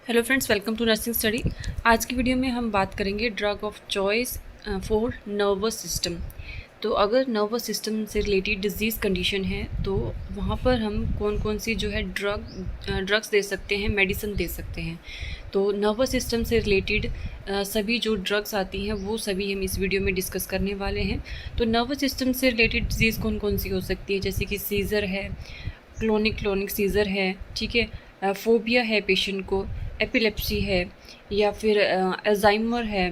Hello friends, welcome to nursing study. आज की video में हम बात करेंगे drug of choice for nervous system. तो अगर नर्वस सिस्टम से रिलेटेड डिजीज़ कंडीशन है तो वहाँ पर हम कौन कौन सी जो है ड्रग्स दे सकते हैं, मेडिसिन दे सकते हैं। तो नर्वस सिस्टम से रिलेटेड सभी जो ड्रग्स आती हैं वो सभी हम इस वीडियो में डिस्कस करने वाले हैं। तो नर्वस सिस्टम से रिलेटेड डिजीज़ कौन कौन सी हो सकती है, जैसे कि सीज़र है, क्लोनिक सीज़र है, ठीक है, फोबिया है पेशेंट को, एपिलेप्सी है, या फिर अल्जाइमर है,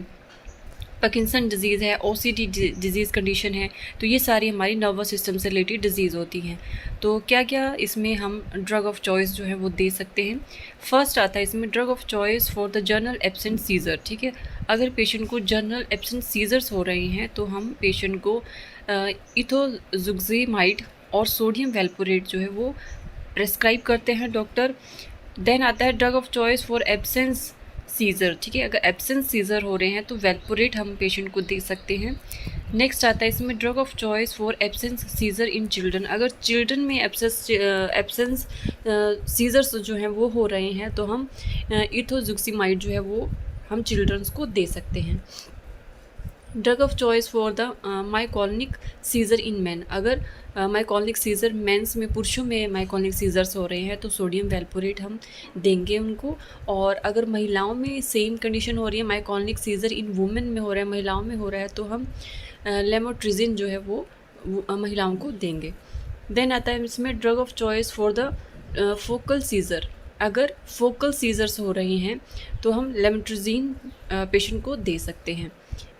पार्किंसन डिज़ीज़ है, ओसीडी डिज़ीज़ कंडीशन है। तो ये सारी हमारी नर्वस सिस्टम से रिलेटेड डिज़ीज़ होती हैं। तो क्या क्या इसमें हम ड्रग ऑफ चॉइस जो है वो दे सकते हैं। फर्स्ट आता है इसमें drug of choice for the general absent seizure. ठीक है, अगर पेशेंट को जनरल एब्सेंट सीज़र्स हो रहे हैं तो हम पेशेंट को इथोजुक्सिमाइड और सोडियम वैल्पोरेट जो है वो प्रेस्क्राइब करते हैं डॉक्टर। देन आता है drug of choice for absence seizure. ठीक है, अगर एब्सेंस सीज़र हो रहे हैं तो वैल्पोरेट हम पेशेंट को दे सकते हैं। नेक्स्ट आता है इसमें drug of choice for absence seizure in children. अगर चिल्ड्रन में एब्सेंस सीज़र्स जो हैं वो हो रहे हैं तो हम इथोजुक्सिमाइड जो है वो हम चिल्ड्रंस को दे सकते हैं। Drug of choice for the myoclonic seizure in man. अगर माइकोलिक सीज़र मेंस में, पुरुषों में माइकोलिक सीज़र्स हो रहे हैं तो सोडियम वैल्पोरेट हम देंगे उनको। और अगर महिलाओं में सेम कंडीशन हो रही है, माइकोलिक सीज़र इन वुमेन में हो रहा है, महिलाओं में हो रहा है, तो हम लेमोट्रिजिन जो है वो महिलाओं को देंगे। देन आता है इसमें drug of choice for the focal seizure. अगर फोकल सीज़र्स हो रही हैं तो हम लेमोट्रिजिन पेशेंट को दे सकते हैं।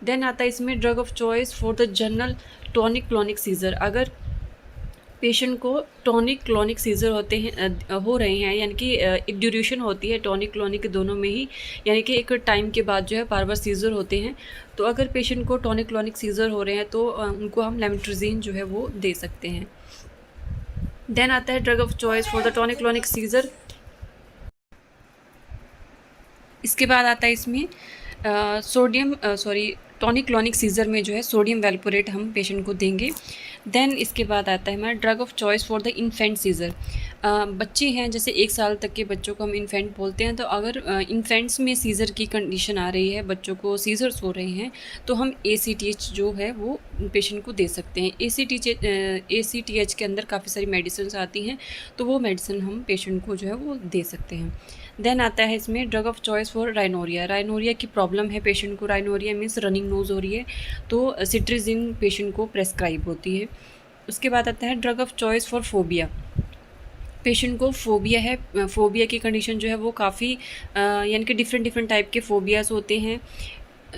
देन आता है इसमें drug of choice for the general tonic clonic seizure. अगर पेशेंट को टॉनिक क्लॉनिक सीज़र होते हैं हो रहे हैं, यानी कि एक ड्यूरेशन होती है टॉनिक क्लॉनिक दोनों में ही, यानी कि एक टाइम के बाद जो है बार बार सीज़र होते हैं। तो अगर पेशेंट को टॉनिक क्लॉनिक सीज़र हो रहे हैं तो उनको हम लेमोट्रिजिन जो है वो दे सकते हैं। देन आता है drug of choice for the tonic clonic seizure. इसके बाद आता है इसमें टॉनिक क्लॉनिक सीज़र में जो है सोडियम वैल्पोरेट हम पेशेंट को देंगे। देन इसके बाद आता है हमारा drug of choice for the infant seizure. बच्चे हैं, जैसे 1 साल तक के बच्चों को हम इन्फेंट बोलते हैं। तो अगर इन्फेंट्स में सीज़र की कंडीशन आ रही है, बच्चों को सीज़र्स हो रहे हैं, तो हम ACTH जो है वो पेशेंट को दे सकते हैं। ACTH के अंदर काफ़ी सारी मेडिसिन आती हैं, तो वो मेडिसिन हम पेशेंट को जो है वो दे सकते हैं। देन आता है इसमें drug of choice for rhinorrhoea. Rhinorrhoea की प्रॉब्लम है पेशेंट को, राइनोरिया मीन्स रनिंग नोज़ हो रही है, तो सिट्रिजिन पेशेंट को प्रेस्क्राइब होती है। उसके बाद आता है drug of choice for phobia. Patient को फोबिया है, फोबिया की कंडीशन जो है वो काफ़ी यानी कि डिफरेंट टाइप के फोबियाज़ होते हैं।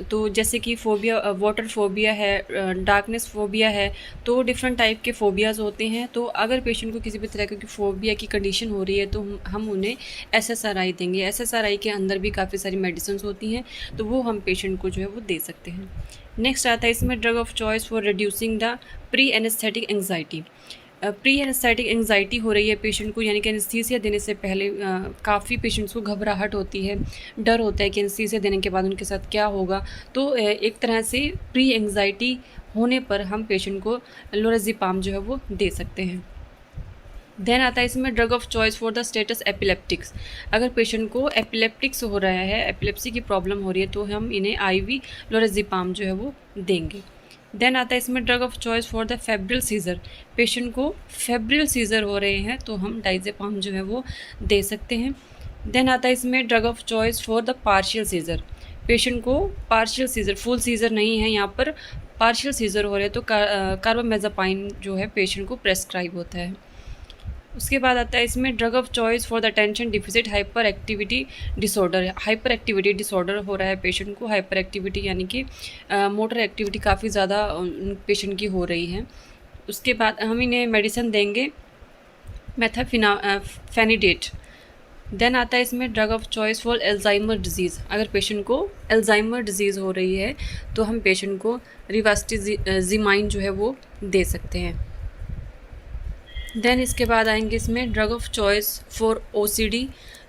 तो जैसे कि फोबिया, वाटर फोबिया है, डार्कनेस फोबिया है, तो डिफरेंट टाइप के फोबियाज़ होते हैं। तो अगर पेशेंट को किसी भी तरह की फोबिया की कंडीशन हो रही है तो हम उन्हें SSRI देंगे। SSRI के अंदर भी काफ़ी सारी मेडिसिन होती हैं, तो वो हम पेशेंट को जो है वो दे सकते हैं। नेक्स्ट आता है इसमें drug of choice for reducing the pre anaesthetic anxiety. Pre anaesthetic anxiety हो रही है पेशेंट को, यानी कि एनेस्थीसिया देने से पहले काफ़ी पेशेंट्स को घबराहट होती है, डर होता है कि एनेस्थीसिया देने के बाद उनके साथ क्या होगा। तो एक तरह से प्री एंग्जाइटी होने पर हम पेशेंट को लोराज़ेपाम जो है वो दे सकते हैं। देन आता है इसमें drug of choice for the status epileptics. अगर पेशेंट को एपिलेप्टिक्स हो रहा है, एपिलेप्सी की प्रॉब्लम हो रही है, तो हम इन्हें IV लोराज़ेपाम जो है वो देंगे। देन आता है इसमें drug of choice for the febrile seizure. Patient को फेब्रिल सीज़र हो रहे हैं तो हम डाइज़ेपाम जो है वो दे सकते हैं। देन आता है इसमें drug of choice for the partial seizure. Patient को पार्शियल सीज़र, फुल सीज़र नहीं है, यहाँ पर पार्शियल सीज़र हो रहे हैं तो कार्बामेज़ापाइन जो है पेशेंट को प्रेस्क्राइब होता है। उसके बाद आता है इसमें drug of choice for the attention deficit hyper activity disorder. Hyper activity disorder हो रहा है पेशेंट को, हाइपर एक्टिविटी यानी कि मोटर एक्टिविटी काफ़ी ज़्यादा पेशेंट की हो रही है। उसके बाद हम इन्हें मेडिसिन देंगे मेथाफेनिडेट। देन आता है इसमें drug of choice for Alzheimer disease. अगर पेशेंट को एल्जाइमर डिजीज़ हो रही है तो हम पेशेंट को रिवास्टिजिमाइन जो है वो दे सकते हैं। देन इसके बाद आएंगे इसमें drug of choice for OCD,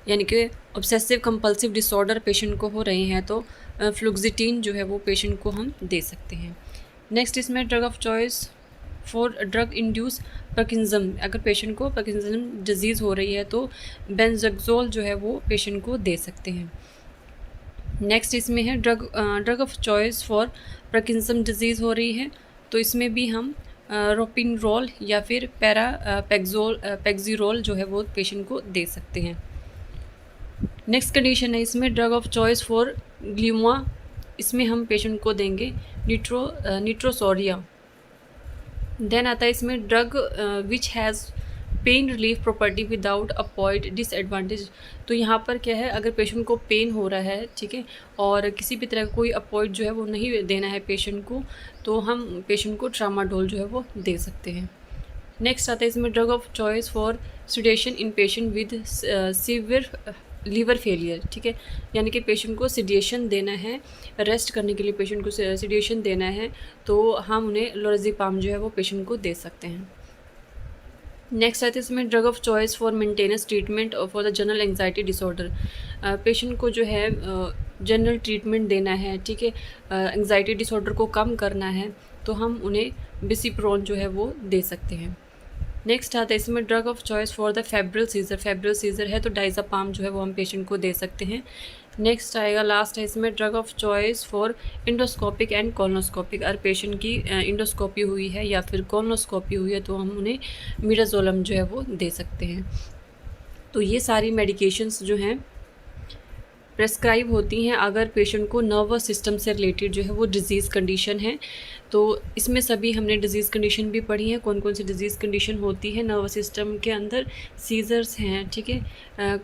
यानी कि ऑब्सेसिव कंपल्सिव डिसऑर्डर पेशेंट को हो रहे हैं, तो फ्लुक्सिटीन जो है वो पेशेंट को हम दे सकते हैं। नेक्स्ट इसमें drug of choice for drug induced parkinsonism, अगर पेशेंट को पार्किंसम डिजीज़ हो रही है तो बेंजोक्सोल जो है वो पेशेंट को दे सकते हैं। नेक्स्ट इसमें है drug of choice for Parkinson's disease हो रही है तो इसमें भी हम रोपिनरोल या फिर पैक्सिरोल जो है वो पेशेंट को दे सकते हैं। नेक्स्ट कंडीशन है इसमें ड्रग ऑफ चॉइस फॉर ग्लूमा, इसमें हम पेशेंट को देंगे निट्रोसोरिया। देन आता है इसमें drug which has pain relief property without opioid disadvantage, तो यहाँ पर क्या है, अगर पेशेंट को पेन हो रहा है, ठीक है, और किसी भी तरह का कोई अपॉइड जो है वो नहीं देना है पेशेंट को, तो हम पेशेंट को ट्रामाडोल जो है वो दे सकते हैं। नेक्स्ट आता है इसमें drug of choice for sedation in patient with severe liver failure, ठीक है, यानी कि पेशेंट को सिडेशन देना है, रेस्ट करने के लिए पेशेंट को सिडेशन देना है, तो हम उन्हें लोराज़ेपाम जो है वो पेशेंट को दे सकते हैं। नेक्स्ट आते हैं इसमें drug of choice for maintenance treatment for the general anxiety disorder, patient को जो है जनरल ट्रीटमेंट देना है, ठीक है, एंग्जाइटी डिसऑर्डर को कम करना है, तो हम उन्हें बिसिप्रोन जो है वो दे सकते हैं। नेक्स्ट आता है इसमें drug of choice for the febrile seizure है तो डाइज़ापाम जो है वो हम पेशेंट को दे सकते हैं। नेक्स्ट आएगा, लास्ट है इसमें drug of choice for endoscopic and colonoscopic, अगर पेशेंट की इंडोस्कोपी हुई है या फिर कॉलोनोस्कोपी हुई है तो हम उन्हें मिडाज़ोलम जो है वो दे सकते हैं। तो ये सारी मेडिकेशंस जो हैं प्रेस्क्राइब होती हैं अगर पेशेंट को नर्वस सिस्टम से रिलेटेड जो है वो डिज़ीज़ कंडीशन है। तो इसमें सभी हमने डिज़ीज़ कंडीशन भी पढ़ी है, कौन कौन सी डिज़ीज़ कंडीशन होती है नर्वस सिस्टम के अंदर। सीजर्स हैं, ठीक है,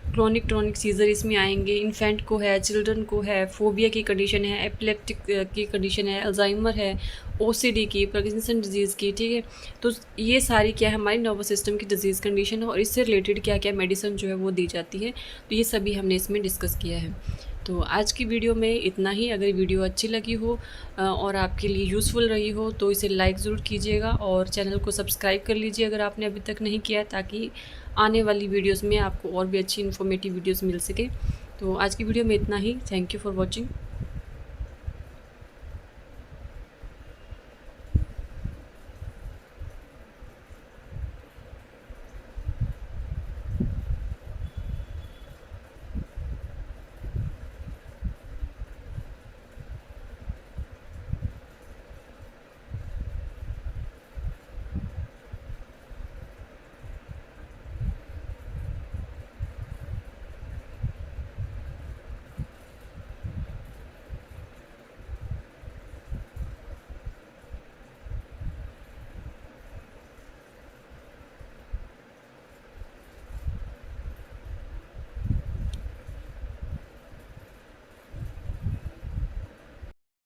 क्रोनिक सीज़र इसमें आएंगे, इन्फेंट को है, चिल्ड्रन को है, फोबिया की कंडीशन है, एपिलेप्टिक की कंडीशन है, अल्जाइमर है, ओसीडी की, पार्किंसन डिजीज़ की, ठीक है। तो ये सारी क्या है हमारी नर्वस सिस्टम की डिजीज़ कंडीशन है और इससे रिलेटेड क्या क्या मेडिसिन जो है वो दी जाती है, तो ये सभी हमने इसमें डिस्कस किया है। तो आज की वीडियो में इतना ही। अगर वीडियो अच्छी लगी हो और आपके लिए यूज़फुल रही हो तो इसे लाइक ज़रूर कीजिएगा और चैनल को सब्सक्राइब कर लीजिए अगर आपने अभी तक नहीं किया, ताकि आने वाली वीडियोस में आपको और भी अच्छी इन्फॉर्मेटिव वीडियोस मिल सके। तो आज की वीडियो में इतना ही। Thank you for watching.